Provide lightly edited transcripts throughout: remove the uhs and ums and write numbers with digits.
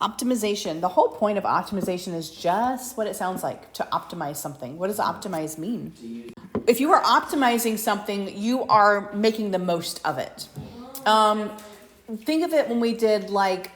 Optimization. The whole point of optimization is just what it sounds like, to optimize something. What does optimize mean? If you are optimizing something, you are making the most of it. Think of it when we did like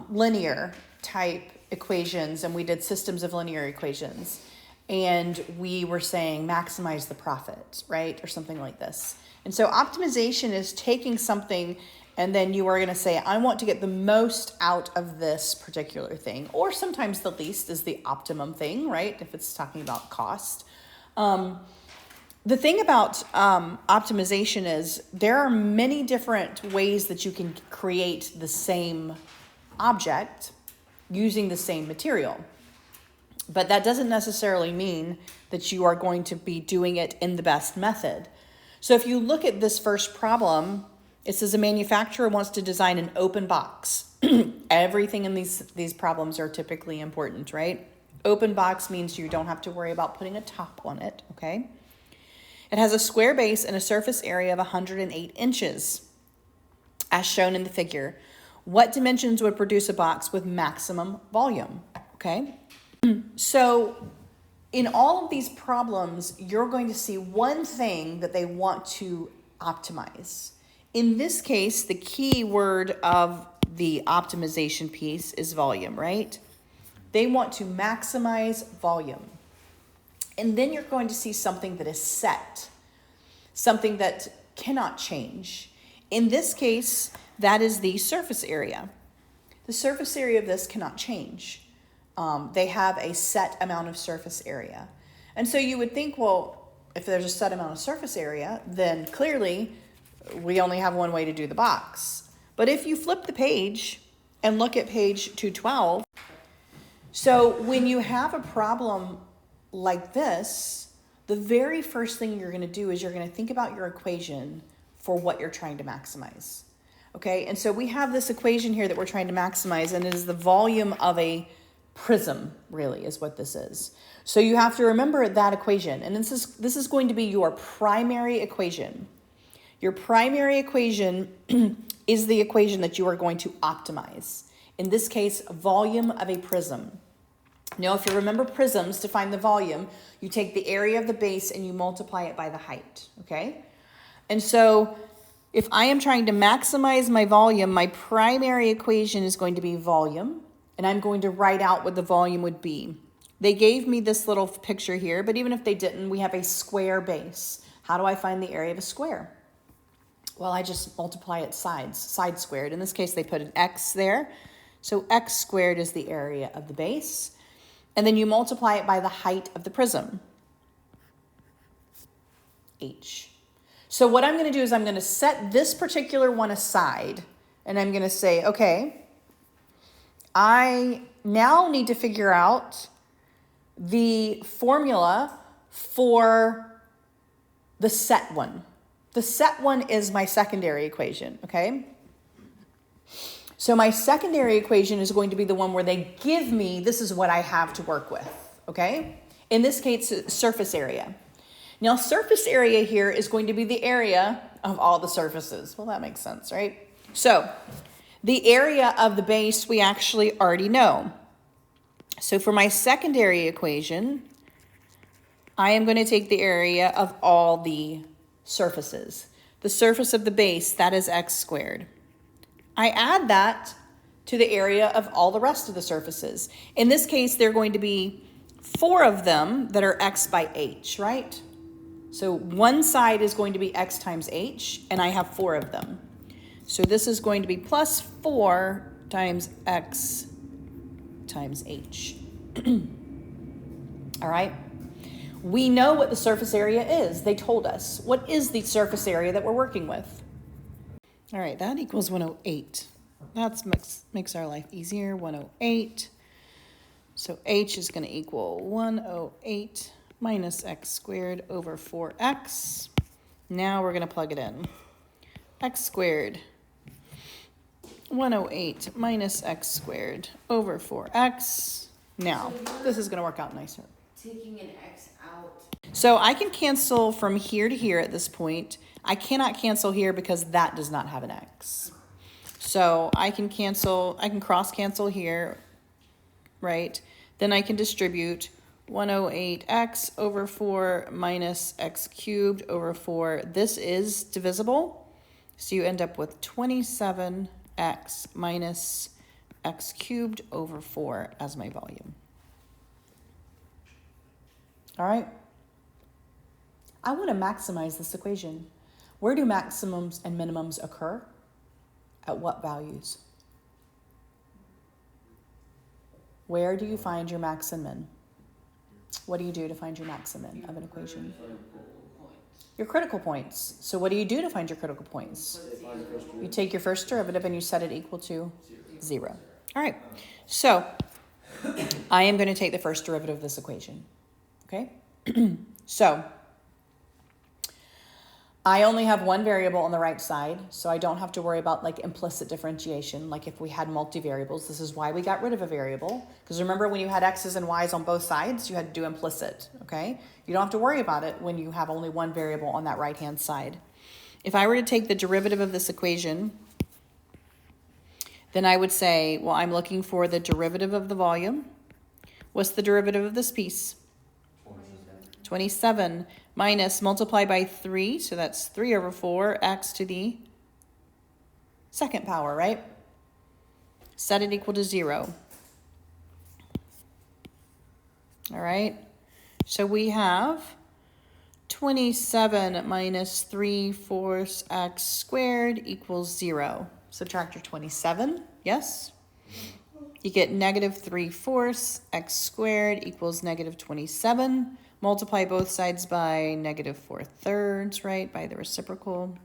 linear type equations and we did systems of linear equations. And we were saying maximize the profit, right? Or something like this. And so optimization is taking something and then you are going to say, I want to get the most out of this particular thing. Or sometimes the least is the optimum thing, right? If it's talking about cost. The thing about optimization is there are many different ways that you can create the same object using the same material. But that doesn't necessarily mean that you are going to be doing it in the best method. So if you look at this first problem, it says a manufacturer wants to design an open box. Everything in these problems are typically important, right? Open box means you don't have to worry about putting a top on it, okay? It has a square base and a surface area of 108 inches, as shown in the figure. What dimensions would produce a box with maximum volume, okay? So in all of these problems, you're going to see one thing that they want to optimize. In this case, the key word of the optimization piece is volume, right? They want to maximize volume. And then you're going to see something that is set, something that cannot change. In this case, that is the surface area. The surface area of this cannot change. They have a set amount of surface area. And so you would think, well, if there's a set amount of surface area, then clearly we only have one way to do the box. But if you flip the page and look at page 212, so when you have a problem like this, the very first thing you're going to do is you're going to think about your equation for what you're trying to maximize. Okay, and so we have this equation here that we're trying to maximize, and it is the volume of a prism, really, is what this is. So you have to remember that equation, and this is going to be your primary equation. Your primary equation is the equation that you are going to optimize. In this case, volume of a prism. Now, if you remember prisms, to find the volume, you take the area of the base and you multiply it by the height, okay? And so if I am trying to maximize my volume, my primary equation is going to be volume, and I'm going to write out what the volume would be. They gave me this little picture here, but even if they didn't, we have a square base. How do I find the area of a square? Well, I just multiply its sides, side squared. In this case, they put an x there. So x squared is the area of the base. And then you multiply it by the height of the prism, h. So what I'm going to do is I'm going to set this particular one aside, and I'm going to say, okay, I now need to figure out the formula for the set one. The set one is my secondary equation, okay? So my secondary equation is going to be the one where they give me, this is what I have to work with, okay? In this case, surface area. Now, surface area here is going to be the area of all the surfaces. Well, that makes sense, right? So the area of the base we actually already know. So for my secondary equation, I am going to take the area of all the surfaces. The surface of the base, that is x squared. I add that to the area of all the rest of the surfaces. In this case, there are going to be 4 of them that are x by h, right? So one side is going to be x times h, and I have 4 of them. So this is going to be plus 4 times x times h. All right? We know what the surface area is. They told us. What is the surface area that we're working with? All right, that equals 108. That makes our life easier, 108. So h is going to equal 108 minus x squared over 4x. Now we're going to plug it in. X squared, 108 minus x squared over 4x. Now, this is going to work out nicer. Taking an x out. So I can cancel from here to here at this point. I cannot cancel here because that does not have an x. So I can cross cancel here, right? Then I can distribute 108x over 4 minus x cubed over 4. This is divisible, so you end up with 27x minus x cubed over 4 as my volume. All right. I want to maximize this equation. Where do maximums and minimums occur? At what values? Where do you find your max and min? What do you do to find your max and min of an equation? Your critical points. So what do you do to find your critical points? You take your first derivative and you set it equal to 0. All right. So I am going to take the first derivative of this equation. Okay? So I only have one variable on the right side, so I don't have to worry about like implicit differentiation. Like if we had multivariables, this is why we got rid of a variable. Because remember when you had x's and y's on both sides, you had to do implicit, okay? You don't have to worry about it when you have only one variable on that right-hand side. If I were to take the derivative of this equation, then I would say, well, I'm looking for the derivative of the volume. What's the derivative of this piece? 27 minus multiply by 3, so that's 3 over 4, x to the second power, right? Set it equal to 0. All right, so we have 27 minus 3/4 x squared equals 0. Subtract your 27, yes? You get negative 3/4 x squared equals negative 27. Multiply both sides by negative 4/3, right, by the reciprocal.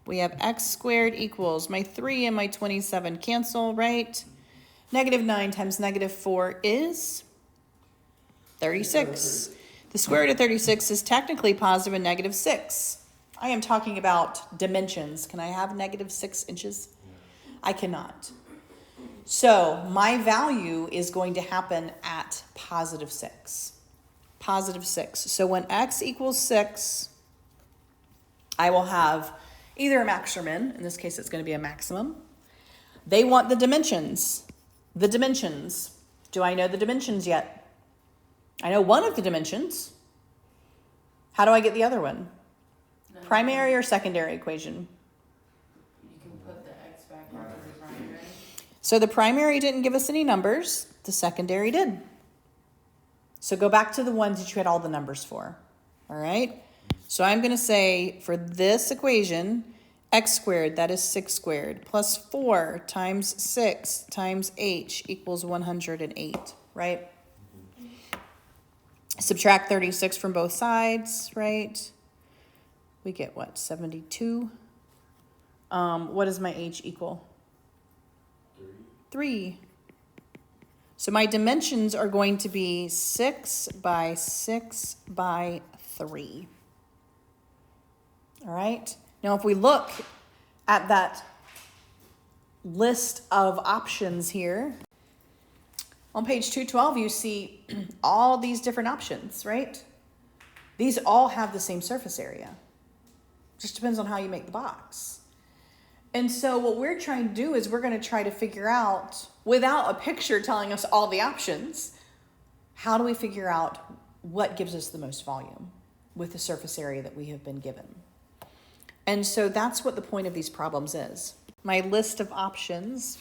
We have x squared equals, my 3 and my 27 cancel, right? Negative 9 times negative 4 is 36. The square root of 36 is technically positive and negative 6. I am talking about dimensions. Can I have negative 6 inches? I cannot. So my value is going to happen at positive 6. Positive 6. So when x equals 6, I will have either a max or min. In this case, it's going to be a maximum. They want the dimensions. The dimensions. Do I know the dimensions yet? I know one of the dimensions. How do I get the other one? Primary or secondary equation? So the primary didn't give us any numbers. The secondary did. So go back to the ones that you had all the numbers for. All right? So I'm going to say for this equation, x squared, that is 6 squared, plus 4 times 6 times h equals 108, right? Subtract 36 from both sides, right? We get what, 72? What does my h equal? 3. So my dimensions are going to be 6 by 6 by 3. All right. Now, if we look at that list of options here, on page 212, you see all these different options, right? These all have the same surface area. Just depends on how you make the box. And so what we're trying to do is we're going to try to figure out, without a picture telling us all the options, how do we figure out what gives us the most volume with the surface area that we have been given? And so that's what the point of these problems is. My list of options,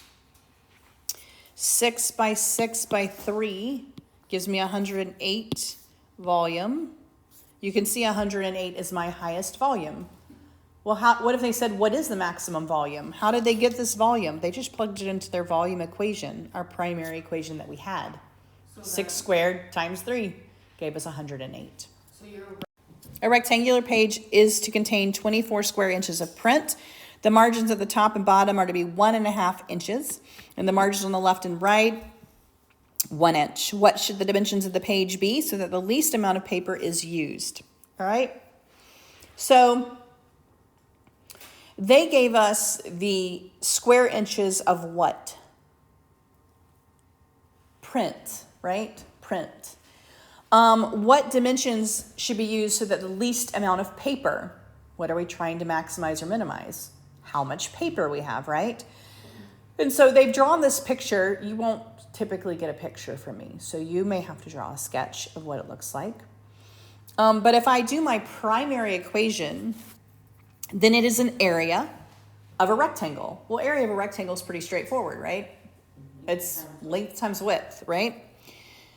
6 by 6 by 3 gives me 108 volume. You can see 108 is my highest volume. Well, what if they said, what is the maximum volume? How did they get this volume? They just plugged it into their volume equation, our primary equation that we had. So 6 squared times 3 gave us 108. So a rectangular page is to contain 24 square inches of print. The margins at the top and bottom are to be 1.5 inches, and the margins on the left and right, 1 inch. What should the dimensions of the page be so that the least amount of paper is used? All right? So they gave us the square inches of what? Print, right? Print. What dimensions should be used so that the least amount of paper, what are we trying to maximize or minimize? how much paper we have, right? And so they've drawn this picture. You won't typically get a picture from me, so you may have to draw a sketch of what it looks like. But if I do my primary equation, then it is an area of a rectangle. Well, area of a rectangle is pretty straightforward, right? It's length times width, right?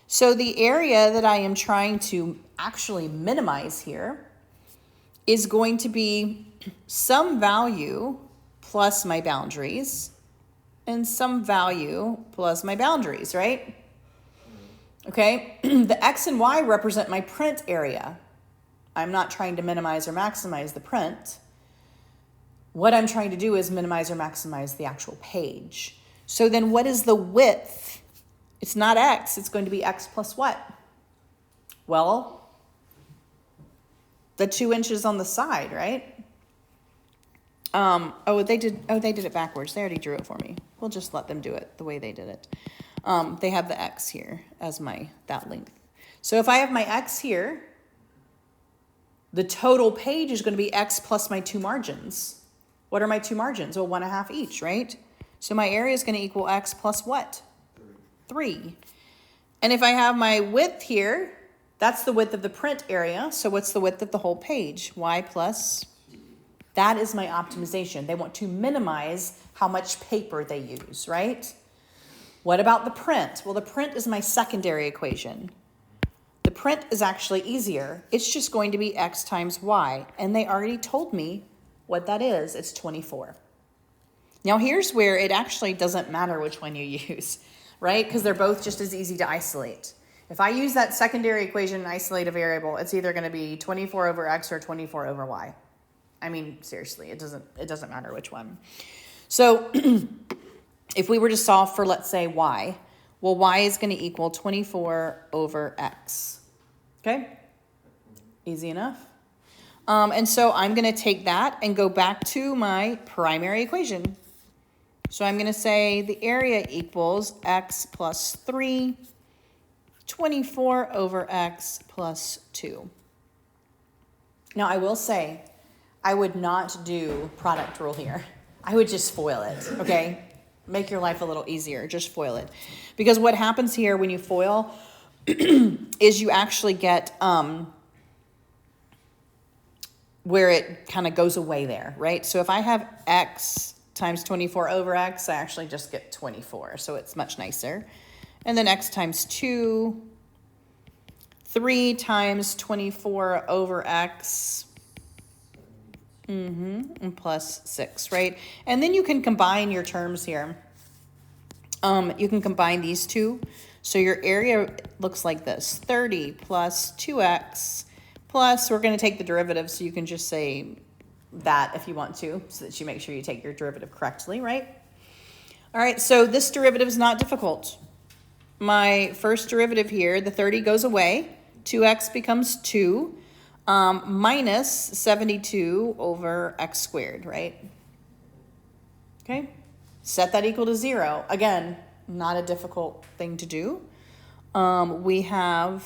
So the area that I am trying to actually minimize here is going to be some value plus my boundaries and some value plus my boundaries, right? Okay, the X and Y represent my print area. I'm not trying to minimize or maximize the print. What I'm trying to do is minimize or maximize the actual page. So then what is the width? It's not X, it's going to be X plus what? Well, the 2 inches on the side, right? They did it backwards. They already drew it for me. We'll just let them do it the way they did it. They have the X here as that length. So if I have my X here, the total page is going to be X plus my 2 margins. What are my 2 margins? Well, 1/2 each, right? So my area is going to equal X plus what? 3. And if I have my width here, that's the width of the print area. So what's the width of the whole page? Y plus. That is my optimization. They want to minimize how much paper they use, right? What about the print? Well, the print is my secondary equation. The print is actually easier. It's just going to be X times Y. And they already told me what that is. It's 24. Now here's where it actually doesn't matter which one you use, right? Because they're both just as easy to isolate. If I use that secondary equation and isolate a variable, it's either going to be 24 over X or 24 over Y. I mean, seriously, it doesn't matter which one. So if we were to solve for, let's say, Y, well, Y is going to equal 24 over X. Okay? Easy enough. And so I'm going to take that and go back to my primary equation. So I'm going to say the area equals X plus 3, 24 over X plus 2. Now, I will say, I would not do product rule here. I would just FOIL it, okay? Make your life a little easier. Just FOIL it. Because what happens here when you FOIL is you actually get where it kind of goes away there, right? So if I have X times 24 over X, I actually just get 24. So it's much nicer. And then X times 2, 3 times 24 over X, and plus 6, right? And then you can combine your terms here. You can combine these two. So your area looks like this: 30 plus 2x plus, we're going to take the derivative, so you can just say that if you want to, so that you make sure you take your derivative correctly, right? All right, so this derivative is not difficult. My first derivative here, the 30 goes away. 2x becomes 2 minus 72 over x squared, right? Okay, set that equal to 0. Again, not a difficult thing to do. We have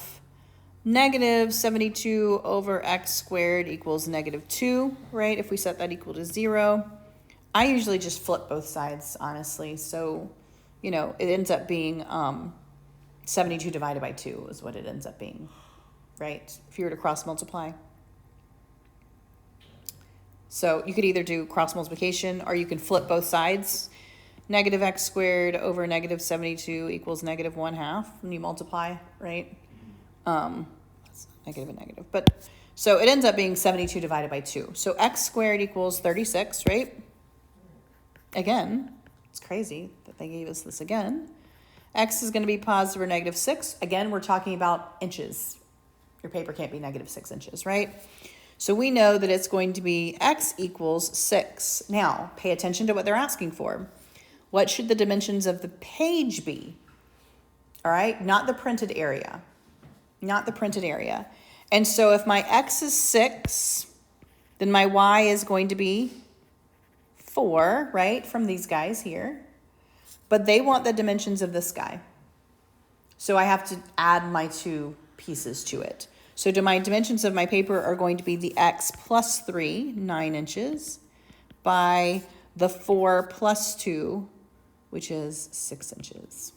negative 72 over x squared equals negative 2, right? If we set that equal to 0. I usually just flip both sides, honestly. So, you know, it ends up being 72 divided by 2 is what it ends up being, right? If you were to cross multiply. So you could either do cross multiplication or you can flip both sides. Negative x squared over negative 72 equals negative 1/2 when you multiply, right? That's negative and negative. But so it ends up being 72 divided by 2. So x squared equals 36, right? Again, it's crazy that they gave us this again. X is going to be positive or negative 6. Again, we're talking about inches. Your paper can't be negative 6 inches, right? So we know that it's going to be x equals 6. Now, pay attention to what they're asking for. What should the dimensions of the page be? All right, not the printed area. Not the printed area. And so if my x is 6, then my y is going to be 4, right, from these guys here. But they want the dimensions of this guy. So I have to add my 2 pieces to it. So my dimensions of my paper are going to be the x plus 3, 9 inches, by the 4 plus 2, which is 6 inches.